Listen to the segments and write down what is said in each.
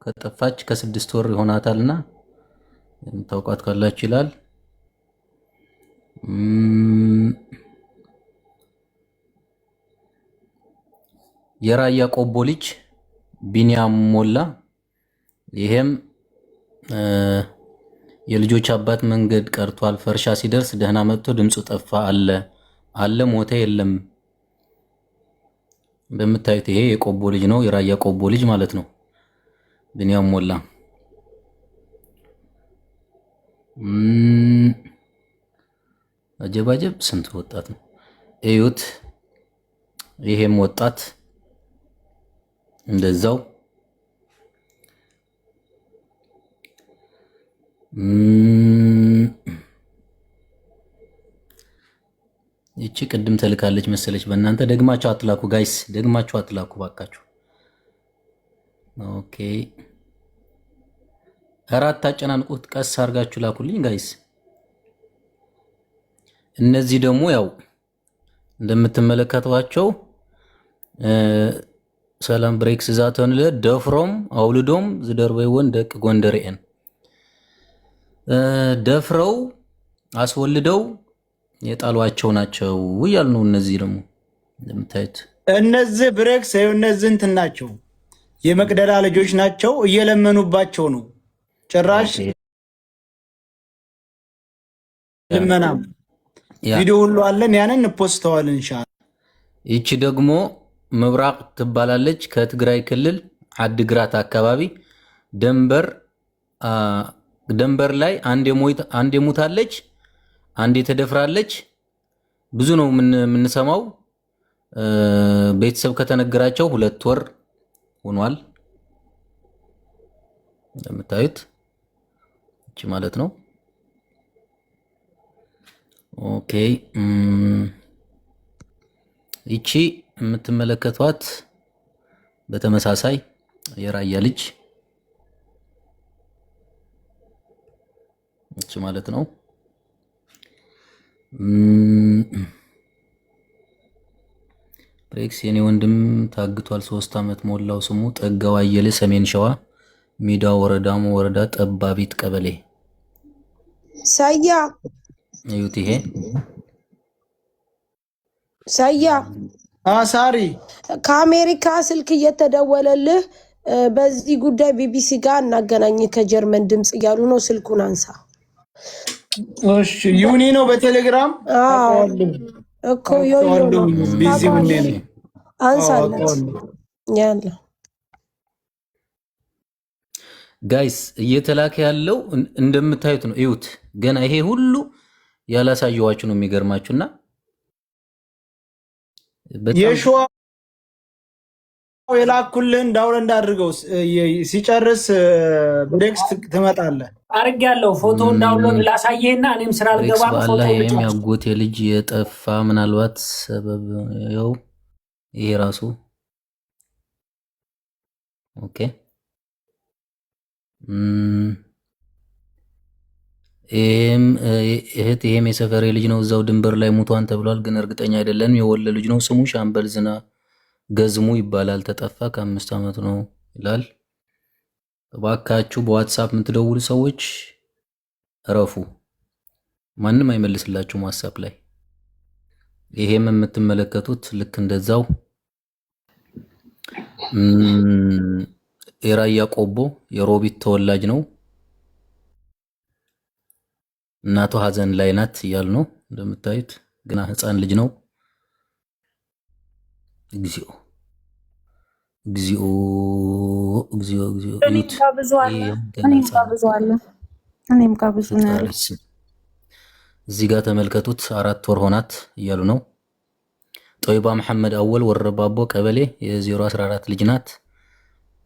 ከጠፋች ከ6 ወር ይሆናታልና የምታውቋት ካላችሁ ይላል። የራያ ቆቦ ልጅ ቢኒያም ሞላ። ይሄም የልጆች አባት መንገድ ቀርቷል ፈርሻ ሲደርስ ደህና መጥቶ ድምፁ ጠፋ አለ ሞተ የለም። እንደምታዩት ይሄ የቆቦ ልጅ ነው፣ የራያ ቆቦ ልጅ ማለት ነው። ቢኒያም ሞላ አጀባጀብ ስንት ወጣት ነው እዩት። ይሄም ወጣት እንደዛው ይቺ ቅድም ተልካለች መሰለች። በእናንተ ደግማችሁ አትላኩ ጋይስ፣ ደግማችሁ አትላኩ ባካችሁ። ኦኬ አራት አጨናንቁት፣ ቀስ አድርጋችሁ ላኩልኝ ጋይስ። እነዚህ ደግሞ ያው እንደምትመለከቷቸው ሰላም ብሬክስ ዛተን ለደፍሮም አውልዶም ዝደርበይወን ደቅ ጎንደሬን ደፍረው አስወልደው የጣሏቸው ናቸው እያሉ ነው። እነዚህ ደግሞ እንደምታዩት እነዚህ ብሬክስ እነዚህ እንትን ናቸው፣ የመቅደላ ልጆች ናቸው። እየለመኑባቸው ነው ጭራሽ ልመናም ቪዲዮ ሁሉ አለን፣ ያንን እንፖስተዋለን ኢንሻአላህ። ይቺ ደግሞ መብራቅ ትባላለች። ከትግራይ ክልል አድግራት አካባቢ ደንበር ላይ አንዴ ሞታለች፣ አንዴ ተደፍራለች። ብዙ ነው የምንሰማው። ቤተሰብ ከተነገራቸው 2 ወር ሆኗል። እንደምታዩት እቺ ማለት ነው። ኦኬ ይቺ የምትመለከቷት በተመሳሳይ የራያ ልጅ እቺ ማለት ነው። ብሬክስ የኔ ወንድም ታግቷል፣ 3 ዓመት ሞላው። ስሙ ጠጋው አየለ፣ ሰሜን ሸዋ ሜዳ ወረዳሞ ወረዳ ጠባቢት ቀበሌ ሳያ እዩት። ይሄ ሳያ አሳሪ ከአሜሪካ ስልክ እየተደወለልህ በዚህ ጉዳይ ቢቢሲ ጋር እናገናኝ ከጀርመን ድምጽ እያሉ ነው። ስልኩን አንሳ። እሺ ዩኒ ነው በቴሌግራም እኮ ዮዮ ቢዚ ምን ነው አንሳለት ያለ ጋይስ እየተላከ ያለው እንደምታዩት ነው። እዩት። ገና ይሄ ሁሉ ያላሳየዋችሁ ነው የሚገርማችሁና የሸዋ የላኩልህን ዳውንሎድ እንዳድርገው ሲጨርስ ብሬክስ ትመጣለህ። አርጋለሁ ፎቶውን ዳውንሎድ ላሳየህና እኔም ስራ ልገባ ፎቶ የሚያጎት የልጅ የጠፋ ምናልባት ሰበብ ነው ይሄ ራሱ። ኦኬ ይሄም የሰፈሬ ልጅ ነው፣ እዛው ድንበር ላይ ሙቷን ተብሏል፣ ግን እርግጠኛ አይደለም። የወለ ልጅ ነው። ስሙ ሻምበል ዝና ገዝሙ ይባላል። ተጠፋ ከ5 ዓመት ነው ይላል። እባካችሁ በዋትስአፕ የምትደውሉ ሰዎች እረፉ፣ ማንም አይመልስላችሁም ዋትስአፕ ላይ። ይሄም የምትመለከቱት ልክ እንደዛው የራያ ቆቦ የሮቢት ተወላጅ ነው። እናቱ ሀዘን ላይ ናት እያሉ ነው። እንደምታዩት ግና ህፃን ልጅ ነው። እግዚኦ እግዚኦ እግዚኦ እግዚኦ። እኔም ጋር ብዙ ነው ያለው። እዚህ ጋር ተመልከቱት። 4 ወር ሆናት እያሉ ነው። ጦይባ መሐመድ አወል ወረባቦ ቀበሌ የ014 ልጅ ናት።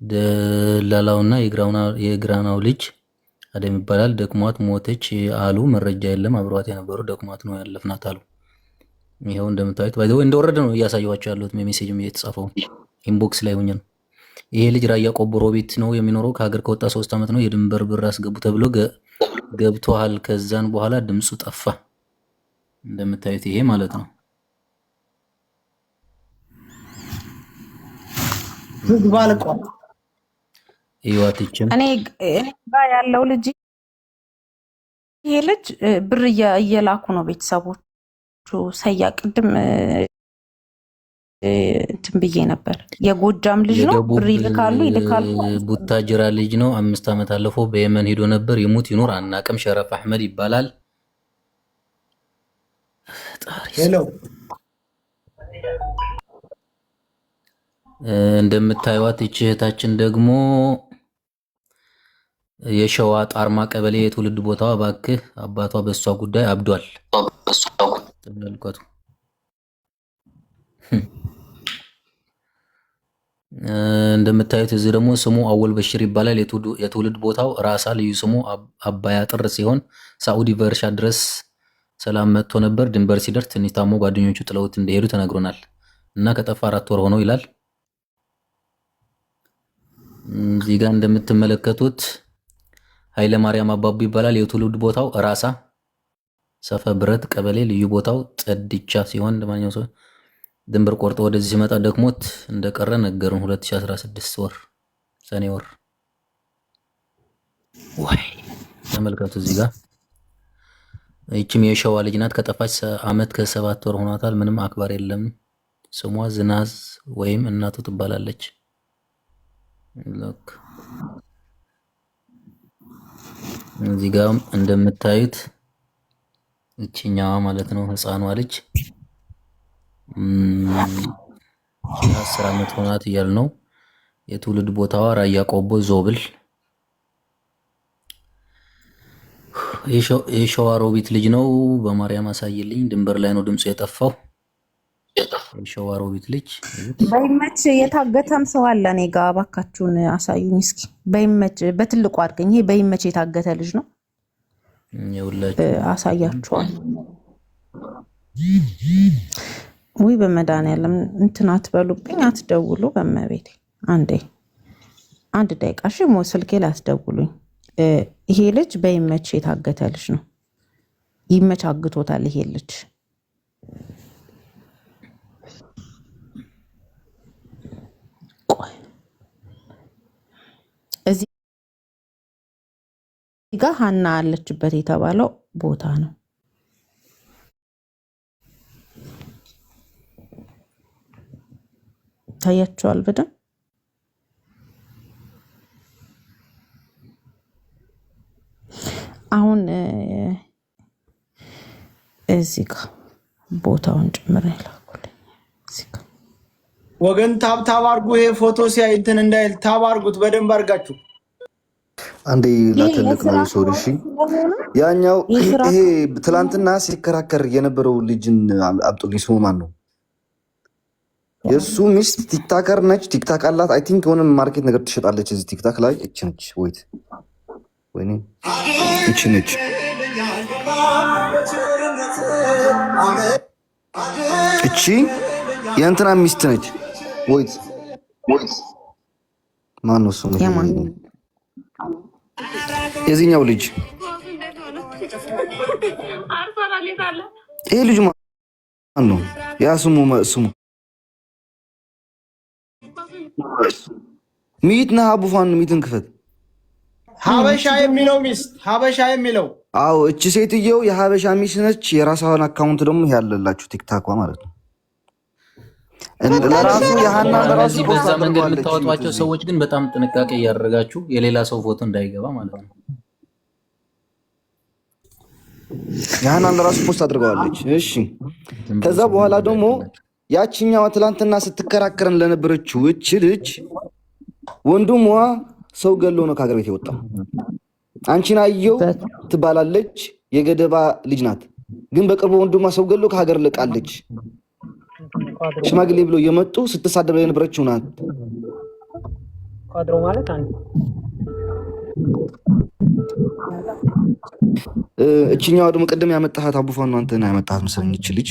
ደላላውና የግራናው ልጅ አደም ይባላል። ደክሟት ሞተች አሉ። መረጃ የለም፣ አብሯት የነበሩ ደክሟት ነው ያለፍናት አሉ። ይሄው እንደምታዩት ባይዘው እንደወረደ ነው እያሳየኋቸው ያሉት። ሜሴጅም እየተጻፈው ኢንቦክስ ላይ ሆኜ ነው። ይሄ ልጅ ራያ ቆቦ ሮቢት ነው የሚኖረው። ከሀገር ከወጣ 3 ዓመት ነው። የድንበር ብር አስገቡ ተብሎ ገብቷል። ከዛን በኋላ ድምፁ ጠፋ። እንደምታዩት ይሄ ማለት ነው። ህይወትችን እኔ ጋር ያለው ልጅ ይሄ ልጅ ብር እየላኩ ነው ቤተሰቦቹ። ሰያ ቅድም እንትን ብዬ ነበር። የጎጃም ልጅ ነው። ብር ይልካሉ። ቡታጅራ ልጅ ነው። 5 ዓመት አለፈው። በየመን ሄዶ ነበር። ይሙት ይኖር አናቅም። ሸረፍ አህመድ ይባላል። ሄሎ እንደምታዩት ይህች እህታችን ደግሞ የሸዋ ጣርማ ቀበሌ የትውልድ ቦታዋ ባክህ አባቷ በሷ ጉዳይ አብዷል። ተመልከቱ። እንደምታዩት እዚህ ደግሞ ስሙ አወል በሽር ይባላል። የትውልድ ቦታው ራሳ፣ ልዩ ስሙ አባያ ጥር ሲሆን ሳኡዲ ቨርሻ ድረስ ሰላም መጥቶ ነበር። ድንበር ሲደርስ ትንሽ ታሞ ጓደኞቹ ጥለውት እንደሄዱ ተነግሮናል እና ከጠፋ 4 ወር ሆኖ ይላል። እዚህ ጋር እንደምትመለከቱት ኃይለ ማርያም አባቡ ይባላል። የትውልድ ቦታው ራሳ ሰፈ ብረት ቀበሌ፣ ልዩ ቦታው ጥድቻ ሲሆን ለማንኛውም ሰው ድንበር ቆርጦ ወደዚህ ሲመጣ ደክሞት እንደቀረ ነገሩን። 2016 ወር ሰኔ ወር ወይ ተመልከቱ። እዚህ ጋር ይህችም የሸዋ ልጅ ናት። ከጠፋች ዓመት ከ7 ወር ሆኗታል። ምንም አክባር የለም። ስሟ ዝናዝ ወይም እናቱ ትባላለች። ሎክ እዚህ ጋር እንደምታዩት እቺኛዋ ማለት ነው ህፃኗ ልጅ 10 ዓመት ሆናት እያል ነው። የትውልድ ቦታዋ ራያ ቆቦ ዞብል። የሸዋሮቢት ልጅ ነው። በማርያም አሳይልኝ። ድንበር ላይ ነው ድምፁ የጠፋው። የሸዋሮቢት ልጅ በይመች የታገተም ሰው አለ እኔ ጋ። እባካችሁን አሳዩኝ እስኪ። በይመች በትልቁ አድርገኝ። ይሄ በይመች የታገተ ልጅ ነው። የሁላችሁ አሳያችኋል። ውይ በመድኃኒዓለም እንትን አትበሉብኝ፣ አትደውሉ። በመቤቴ አንድ ደቂቃ እሺ። ስልኬ ላይ አትደውሉኝ። ይሄ ልጅ በይመች የታገተ ልጅ ነው። ይመች አግቶታል ይሄ ልጅ። እዚህ ጋር ሀና አለችበት የተባለው ቦታ ነው። ታያቸዋል በደንብ። አሁን እዚህ ጋር ቦታውን ጭምር ያላኩልኝ። ወገን ታብ አርጉ። ይሄ ፎቶ ሲያይ እንትን እንዳይል ታብ አርጉት በደንብ አርጋችሁ። አንዴ ላተልቅ ነው ሶሪ። እሺ ያኛው ይሄ ትላንትና ሲከራከር የነበረው ልጅን አብጡልኝ። ስሙ ማን ነው? የሱ ሚስት ቲክታከር ነች። ቲክታክ አላት። አይ ቲንክ የሆነ ማርኬት ነገር ትሸጣለች እዚህ ቲክታክ ላይ። እቺ ነች። ወይት ወይኔ እቺ ነች። እቺ የእንትና ሚስት ነች። ወይት ማን ነው ስሙ? የዚህኛው ልጅ ይሄ ልጅ ማን ነው? ያ ስሙ ሚት ነህ አቡፋን ሚትን ክፈት። ሀበሻ የሚለው ሚስት ሀበሻ የሚለው አዎ፣ እቺ ሴትየው የሀበሻ ሚስት ነች። የራሷን አካውንት ደግሞ ያለላችሁ ቲክታኳ ማለት ነው። ለራሱ የሃና ለራሱ በዛ መንገድ የምታወጧቸው ሰዎች ግን በጣም ጥንቃቄ እያደረጋችሁ የሌላ ሰው ፎቶ እንዳይገባ ማለት ነው። የሃና ለራሱ ፖስት አድርገዋለች። እሺ ከዛ በኋላ ደግሞ ያቺኛዋ ትላንትና ስትከራከረን ለነበረችው እቺ ልጅ ወንድሟ ሰው ገሎ ነው ከሀገር ቤት የወጣው። አንቺን አየው ትባላለች። የገደባ ልጅ ናት። ግን በቅርቡ ወንድሟ ሰው ገሎ ከሀገር ልቃለች። ሽማግሌ ብሎ የመጡ ስትሳደብ የነበረችው ናት። ቋድሮ ማለት አንድ እቺኛዋ ደግሞ ቅድም ያመጣሃት አቡፋን ነው አንተና ያመጣሃት መሰለኝ። እቺ ልጅ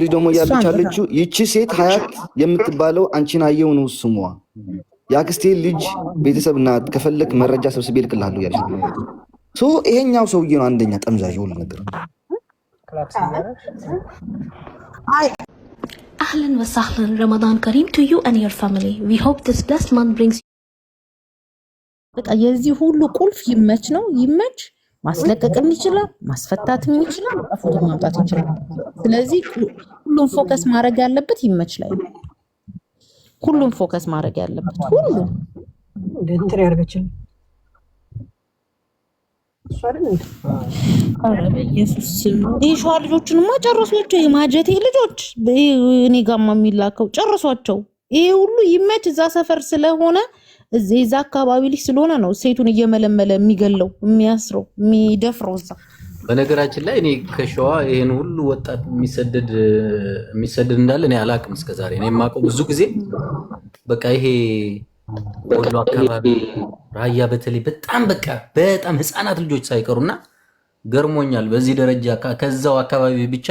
ደግሞ እያለች ያለችው ይቺ ሴት ሀያት የምትባለው አንቺን አየው ነው ስሟ። የአክስቴ ልጅ ቤተሰብ ናት። ከፈለክ መረጃ ሰብስቤ ልክልሃለሁ ያለች ሶ ይሄኛው ሰውዬ ነው አንደኛ ጠምዛዥ ሁሉ ነገር። Ahlan wa sahlan, Ramadan Kareem to you and your family. We hope this blessed month brings በቃ የዚህ ሁሉ ቁልፍ ይመች ነው። ይመች ማስለቀቅም ይችላል፣ ማስፈታትም ይችላል፣ ፎቶ ማምጣት ይችላል። ስለዚህ ሁሉም ፎከስ ማድረግ ያለበት ይመች ላይ ነው። ሁሉም ፎከስ ማድረግ ያለበት ሁሉም እንትን ያርገችን ኢየሱስ የሸዋ ልጆችንማ ጨርሷቸው፣ የማጀቴ ልጆች እኔ ጋማ የሚላከው ጨርሷቸው። ይሄ ሁሉ ይመች እዛ ሰፈር ስለሆነ እዛ አካባቢ ልጅ ስለሆነ ነው ሴቱን እየመለመለ የሚገለው የሚያስረው የሚደፍረው እዛ። በነገራችን ላይ እኔ ከሸዋ ይሄን ሁሉ ወጣት የሚሰደድ እንዳለ እኔ አላቅም እስከዛሬ። እኔ የማውቀው ብዙ ጊዜ በቃ ይሄ ወሎ አካባቢ ራያ በተለይ በጣም ህፃናት ልጆች ሳይቀሩና ገርሞኛል። በዚህ ደረጃ ከዛው አካባቢ ብቻ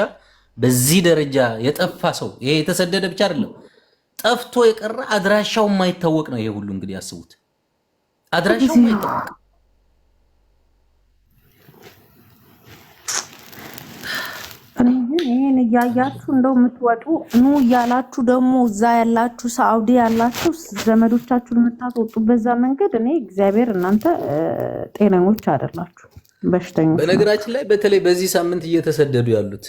በዚህ ደረጃ የጠፋ ሰው ይሄ የተሰደደ ብቻ አይደለም ጠፍቶ የቀረ አድራሻው የማይታወቅ ነው። ይሄ ሁሉ እንግዲህ ያስቡት፣ አድራሻው የማይታወቅ ይሄን እያያችሁ እንደው የምትወጡ ኑ እያላችሁ ደግሞ እዛ ያላችሁ ሳውዲ ያላችሁ ዘመዶቻችሁን የምታስወጡ በዛ መንገድ እኔ እግዚአብሔር እናንተ ጤነኞች አይደላችሁ፣ በሽተኞች። በነገራችን ላይ በተለይ በዚህ ሳምንት እየተሰደዱ ያሉት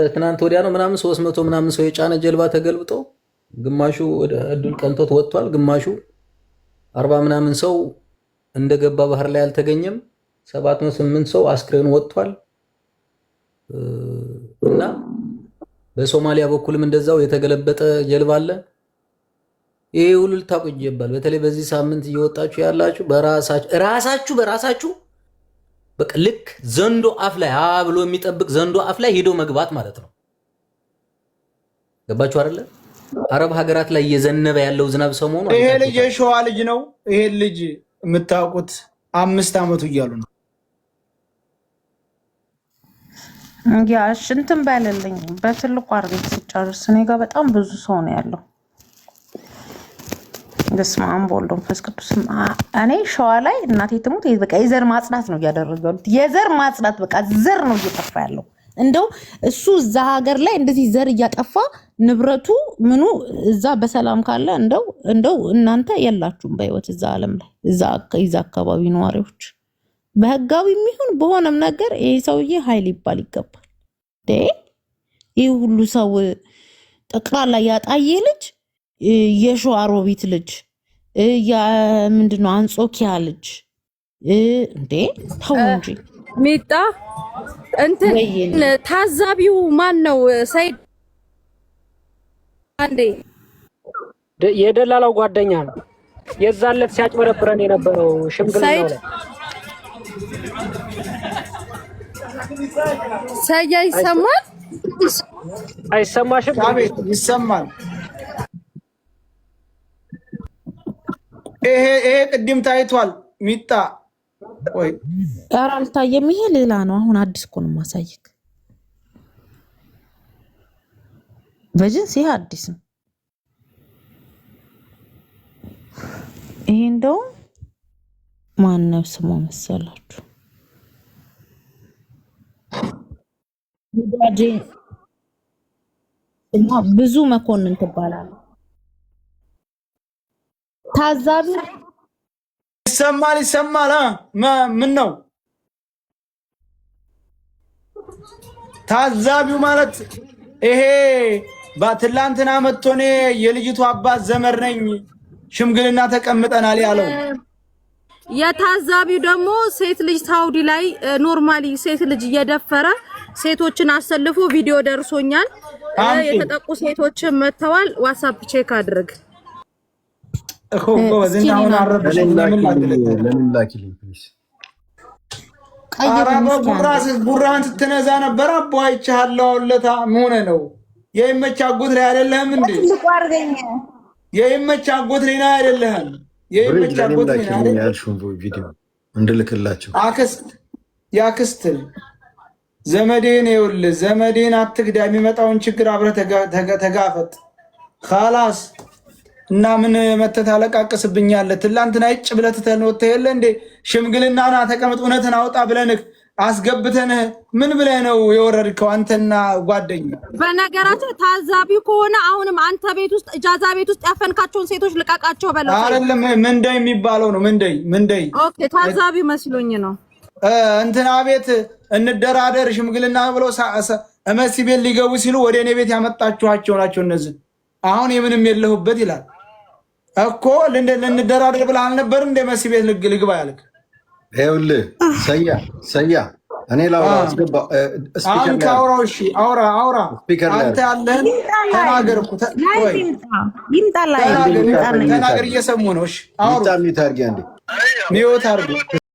ትናንት ወዲያ ነው ምናምን 300 ምናምን ሰው የጫነ ጀልባ ተገልብጦ ግማሹ ወደ እድል ቀንቶት ወጥቷል። ግማሹ 40 ምናምን ሰው እንደገባ ባህር ላይ አልተገኘም። 708 ሰው አስክሬኑ ወጥቷል። እና በሶማሊያ በኩልም እንደዛው የተገለበጠ ጀልባ አለ። ይሄ ሁሉ ልታውቁ ይገባል። በተለይ በዚህ ሳምንት እየወጣችሁ ያላችሁ በራሳችሁ በቃ ልክ ዘንዶ አፍ ላይ ብሎ የሚጠብቅ ዘንዶ አፍ ላይ ሄዶ መግባት ማለት ነው። ገባችሁ አይደለ? አረብ ሀገራት ላይ እየዘነበ ያለው ዝናብ ሰሞኑ ይሄ ልጅ የሸዋ ልጅ ነው። ይሄ ልጅ የምታውቁት 5 ዓመቱ እያሉ ነው። ያሽ እንትን ባይልልኝ በትልቁ አርገት ሲጨርስ እኔ ጋር በጣም ብዙ ሰው ነው ያለው። በስመ አብ ወወልድ ወመንፈስ ቅዱስ። እኔ ሸዋ ላይ እናቴ ትሙት በቃ የዘር ማጽዳት ነው እያደረጉ ያሉት። የዘር ማጽዳት በቃ ዘር ነው እየጠፋ ያለው። እንደው እሱ እዛ ሀገር ላይ እንደዚህ ዘር እያጠፋ ንብረቱ ምኑ እዛ በሰላም ካለ እንደው እናንተ የላችሁም በህይወት እዛ ዓለም ላይ እዛ አካባቢ ነዋሪዎች በህጋዊ የሚሆን በሆነም ነገር ይሄ ሰውዬ ኃይል ይባል ይገባል። ይሄ ሁሉ ሰው ጠቅላላ ያጣየ ልጅ የሸዋሮቢት ልጅ ምንድነው አንጾኪያ ልጅ እንዴ ተው እንጂ ሚጣ እንትን ታዛቢው ማን ነው? ሰይድ አንዴ የደላላው ጓደኛ ነው። የዛለት ሲያጭበረብረን የነበረው ሽምግልናው ላይ ሰያ ይሰማል? አይሰማሽም? አቤት ይሰማል። ይሄ ቅድም ታይቷል። ሚጣ ወይ ኧረ አልታየም። ይሄ ሌላ ነው። አሁን አዲስ እኮ ነው የማሳየክ። በጅንስ ይሄ አዲስ ነው። ይሄ እንደው ማን ነው ስሙ መሰላችሁ? ወዳጄ ብዙ መኮንን ትባላለህ። ታዛቢ ይሰማል። ምን ነው ታዛቢው ማለት? ይሄ በትላንትና መጥቶ እኔ የልጅቱ አባት ዘመድ ነኝ ሽምግልና ተቀምጠናል ያለው። የታዛቢው ደግሞ ሴት ልጅ ሳውዲ ላይ ኖርማሊ ሴት ልጅ እየደፈረ ሴቶችን አሰልፎ ቪዲዮ ደርሶኛል። የተጠቁ ሴቶችን መተዋል። ዋትስአፕ ቼክ አድርግ እኮ ወዘናውን አረበሽ ለምን ላኪልኝ ፕሊዝ። ቡራን ስትነዛ ነበር። አቦ አይቻለሁ። አውለታ ምን ነው የይመች አጎት ላይ አይደለህም እንዴ? የይመች አጎት ላይ አይደለህም? የይመች አጎት ላይ አይደለም ያልሽው ቪዲዮ እንድልክላቸው ያክስት ዘመዴን ይኸውልህ፣ ዘመዴን አትግዳ፣ የሚመጣውን ችግር አብረህ ተጋፈጥ ኻላስ። እና ምን መተህ ታለቃቅስብኛለህ? ትላንትና ይጭ ብለህ ትተህ ወጥተህ የለ እንዴ? ሽምግልና ና ተቀመጥ፣ እውነትን አውጣ ብለንህ አስገብተን ምን ብለህ ነው የወረድከው አንተና ጓደኛ? በነገራችን ታዛቢ ከሆነ አሁንም አንተ ቤት ውስጥ እጃዛ ቤት ውስጥ ያፈንካቸውን ሴቶች ልቃቃቸው በለው። አይደለም ምንደይ የሚባለው ነው። ምንደይ ኦኬ፣ ታዛቢ መስሎኝ ነው። እንትና ቤት እንደራደር ሽምግልና ብለው መሲ ቤት ሊገቡ ሲሉ ወደ እኔ ቤት ያመጣችኋቸው ናቸው እነዚህ። አሁን የምንም የለሁበት ይላል እኮ እንደራደር ብለህ አልነበር እንደ መሲ ቤት ልግባ ያልክ? ይኸውልህ ሰያ እኔ ላውራ አስገባ። አንተ አውራው። እሺ አውራ። አንተ ያለህን ተናገር እኮ ተናገር፣ እየሰሙ ነው። እሺ አውሩ። ሚውት አድርጊ አንዴ። ሚውት አድርጊ።